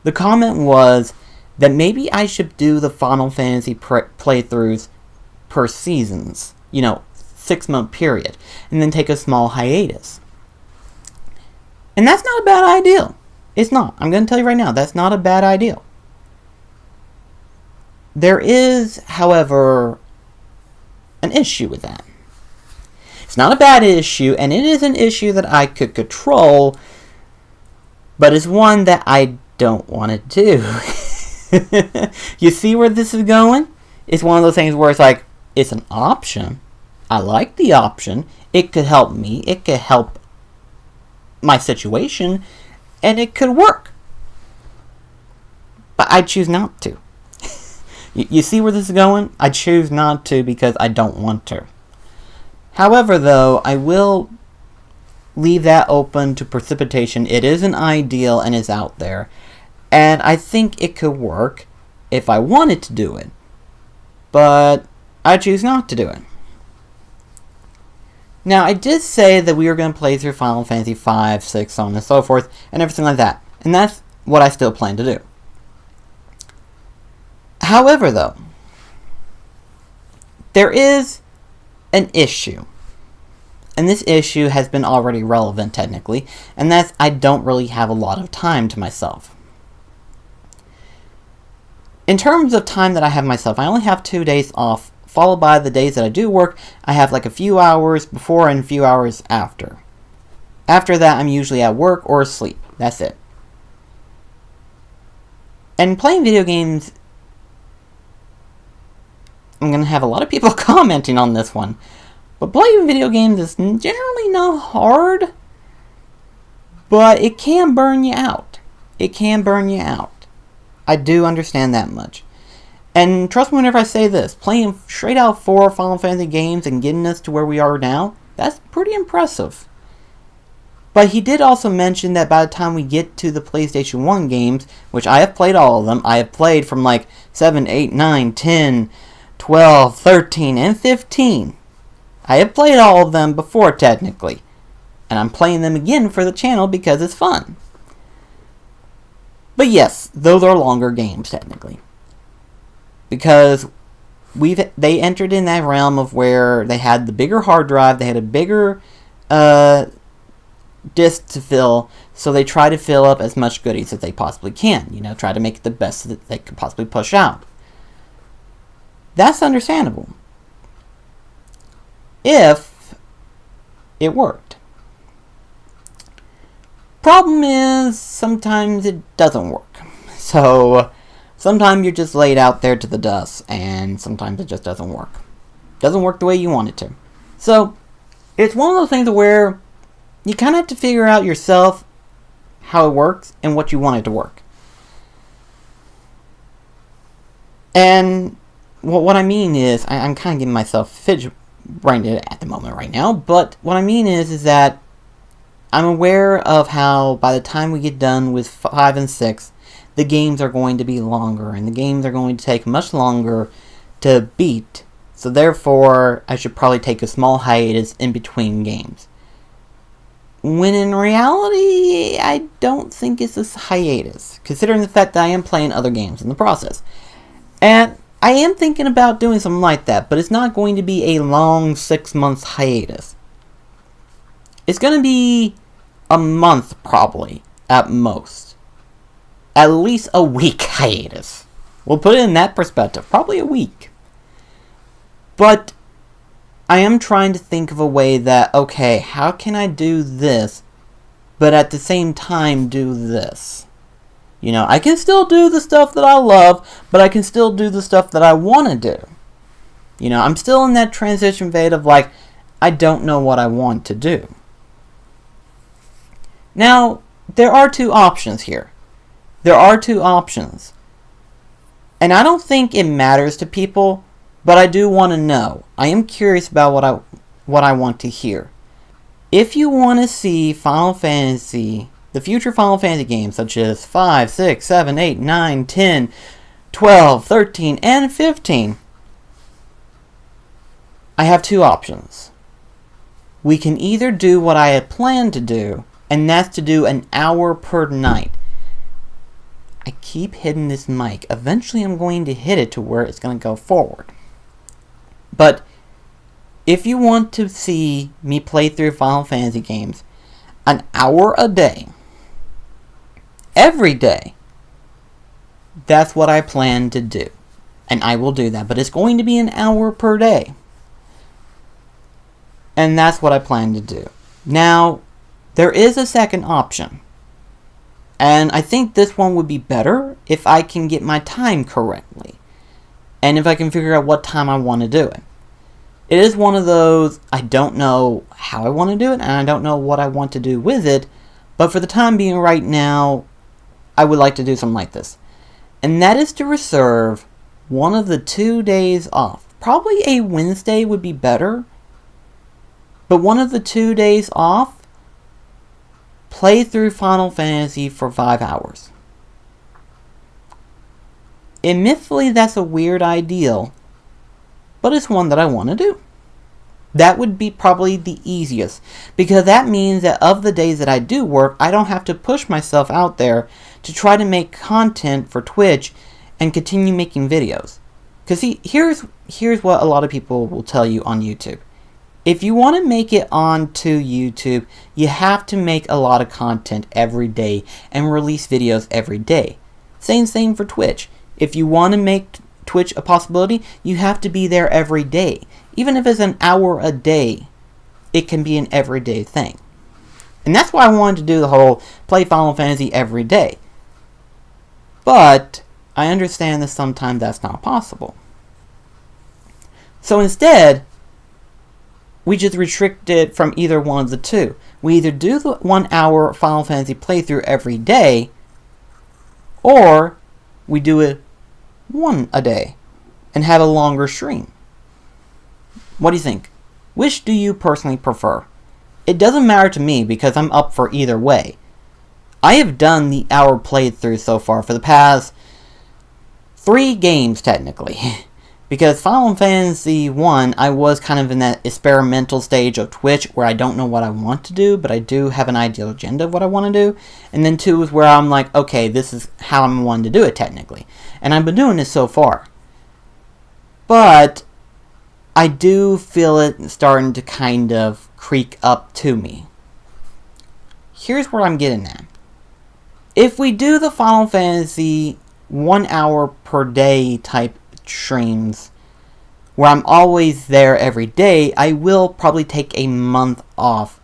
The comment was that maybe I should do the Final Fantasy playthroughs per seasons, 6-month period, and then take a small hiatus. And that's not a bad idea. It's not. I'm going to tell you right now, that's not a bad idea. There is, however, an issue with that. It's not a bad issue, and it is an issue that I could control, but it's one that I don't want to do. You see where this is going? It's one of those things where it's like, it's an option. I like the option. It could help me. It could help my situation, and it could work. But I choose not to. You see where this is going? I choose not to because I don't want to. However, though, I will leave that open to precipitation. It is an ideal and is out there. And I think it could work if I wanted to do it. But I choose not to do it. Now, I did say that we were going to play through Final Fantasy 5, 6, so on and so forth, and everything like that. And that's what I still plan to do. However, though, there is an issue. And this issue has been already relevant, technically, and that's I don't really have a lot of time to myself. In terms of time that I have myself, I only have 2 days off, followed by the days that I do work. I have like a few hours before and a few hours after. After that, I'm usually at work or asleep. That's it. And playing video games, I'm going to have a lot of people commenting on this one. But playing video games is generally not hard. But it can burn you out. It can burn you out. I do understand that much. And trust me whenever I say this, playing straight out 4 Final Fantasy games and getting us to where we are now, that's pretty impressive. But he did also mention that by the time we get to the PlayStation 1 games, which I have played all of them, I have played from like 7, 8, 9, 10, 12, 13, and 15. I have played all of them before, technically. And I'm playing them again for the channel because it's fun. But yes, those are longer games, technically. Because they entered in that realm of where they had the bigger hard drive, they had a bigger disk to fill, so they try to fill up as much goodies as they possibly can. Try to make it the best that they could possibly push out. That's understandable. If it worked. Problem is, sometimes it doesn't work. So, sometimes you're just laid out there to the dust, and sometimes it just doesn't work. Doesn't work the way you want it to. So, it's one of those things where you kind of have to figure out yourself how it works and what you want it to work. And what I mean is, I'm kind of giving myself fidget right at the moment right now, but what I mean is that I'm aware of how by the time we get done with 5 and 6, the games are going to be longer, and the games are going to take much longer to beat, so therefore I should probably take a small hiatus in between games. When in reality, I don't think it's a hiatus, considering the fact that I am playing other games in the process. And I am thinking about doing something like that, but it's not going to be a long 6 months hiatus. It's going to be a month, probably, at most. At least a week hiatus. We'll put it in that perspective, probably a week. But I am trying to think of a way that, okay, how can I do this, but at the same time do this? I can still do the stuff that I love, but I can still do the stuff that I want to do. I'm still in that transition phase of like, I don't know what I want to do. Now, there are 2 options here. There are 2 options. And I don't think it matters to people, but I do want to know. I am curious about what I want to hear. If you want to see Final Fantasy, the future Final Fantasy games such as 5, 6, 7, 8, 9, 10, 12, 13, and 15, I have 2 options. We can either do what I had planned to do, and that's to do an hour per night. I keep hitting this mic. Eventually I'm going to hit it to where it's going to go forward. But if you want to see me play through Final Fantasy games an hour a day, every day, that's what I plan to do. And I will do that. But it's going to be an hour per day. And that's what I plan to do. Now, there is a second option. And I think this one would be better if I can get my time correctly. And if I can figure out what time I want to do it. It is one of those, I don't know how I want to do it, and I don't know what I want to do with it. But for the time being right now, I would like to do something like this. And that is to reserve one of the 2 days off. Probably a Wednesday would be better. But one of the 2 days off, play through Final Fantasy for 5 hours. Admittedly, that's a weird ideal, but it's one that I want to do. That would be probably the easiest, because that means that of the days that I do work, I don't have to push myself out there to try to make content for Twitch and continue making videos. Because see, here's what a lot of people will tell you on YouTube. If you want to make it onto YouTube, you have to make a lot of content every day and release videos every day. Same thing for Twitch. If you want to make Twitch a possibility, you have to be there every day. Even if it's an hour a day, it can be an everyday thing. And that's why I wanted to do the whole play Final Fantasy every day. But I understand that sometimes that's not possible. So instead, we just restrict it from either one of the two. We either do the 1 hour Final Fantasy playthrough every day, or we do it one a day and have a longer stream. What do you think? Which do you personally prefer? It doesn't matter to me because I'm up for either way. I have done the hour playthrough so far for the past 3 games technically. Because Final Fantasy 1, I was kind of in that experimental stage of Twitch where I don't know what I want to do, but I do have an ideal agenda of what I want to do. And then 2 is where I'm like, okay, this is how I'm wanting to do it technically. And I've been doing this so far. But I do feel it starting to kind of creak up to me. Here's where I'm getting at. If we do the Final Fantasy 1 hour per day type streams where I'm always there every day, I will probably take a month off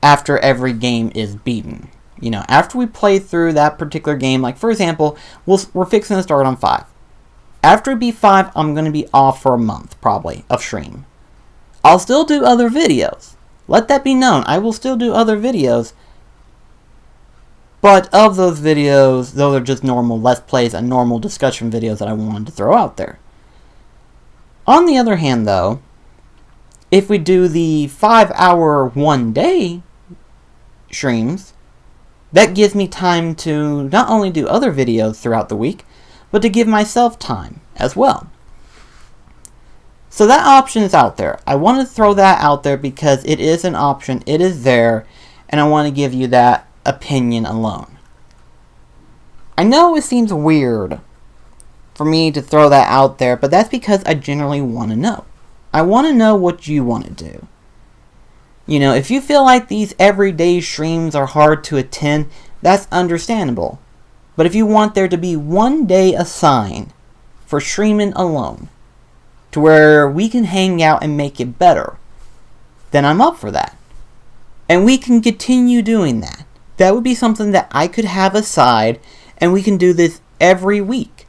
after every game is beaten. You know, after we play through that particular game, like for example, we're fixing to start on 5. After we beat 5, I'm going to be off for a month, probably, of stream. I'll still do other videos. Let that be known. I will still do other videos. But of those videos, those are just normal Let's Plays and normal discussion videos that I wanted to throw out there. On the other hand, though, if we do the 5 hour 1 day streams, that gives me time to not only do other videos throughout the week, but to give myself time as well. So that option is out there. I want to throw that out there because it is an option, it is there, and I want to give you that opinion alone. I know it seems weird for me to throw that out there, but that's because I generally want to know. I want to know what you want to do. You know, if you feel like these everyday streams are hard to attend, that's understandable. But if you want there to be 1 day assigned for streaming alone, to where we can hang out and make it better, then I'm up for that. And we can continue doing that. That would be something that I could have aside, and we can do this every week.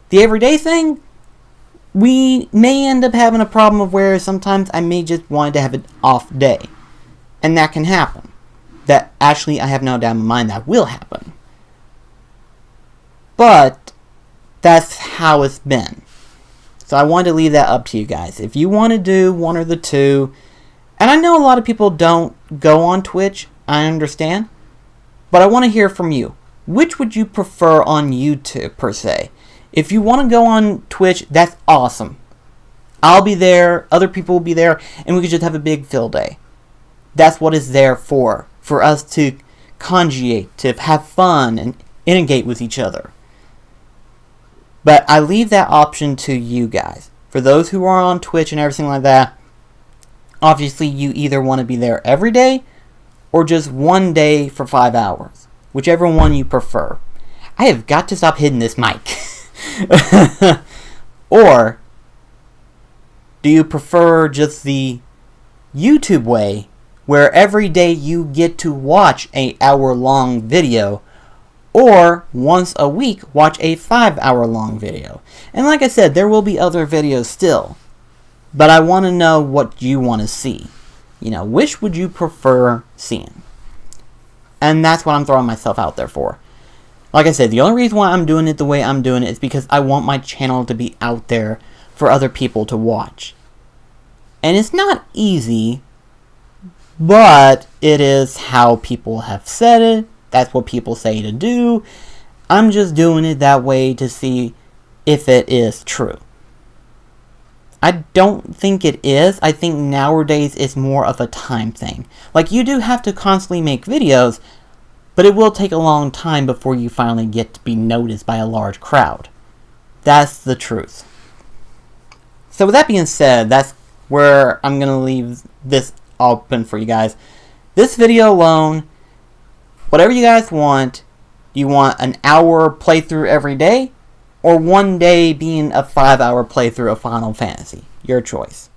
The everyday thing, we may end up having a problem of where sometimes I may just want to have an off day. And that can happen. That actually, I have no doubt in my mind that will happen. But that's how it's been. So I wanted to leave that up to you guys. If you want to do one or the two, and I know a lot of people don't go on Twitch, I understand. But I want to hear from you. Which would you prefer on YouTube, per se? If you want to go on Twitch, that's awesome. I'll be there, other people will be there, and we could just have a big field day. That's what it's there for us to conjugate, to have fun and integrate with each other. But I leave that option to you guys. For those who are on Twitch and everything like that, obviously you either want to be there every day or just one day for 5 hours. Whichever one you prefer. I have got to stop hitting this mic. Or do you prefer just the YouTube way, where every day you get to watch an hour-long video, or once a week watch a 5-hour-long video? And like I said, there will be other videos still, but I want to know what you want to see. You know, which would you prefer seeing? And that's what I'm throwing myself out there for. Like I said, the only reason why I'm doing it the way I'm doing it is because I want my channel to be out there for other people to watch. And it's not easy, but it is how people have said it. That's what people say to do. I'm just doing it that way to see if it is true. I don't think it is. I think nowadays it's more of a time thing. Like, you do have to constantly make videos, but it will take a long time before you finally get to be noticed by a large crowd. That's the truth. So with that being said, that's where I'm going to leave this open for you guys. This video alone, whatever you guys want, you want an hour playthrough every day, or one day being a 5-hour playthrough of Final Fantasy? Your choice.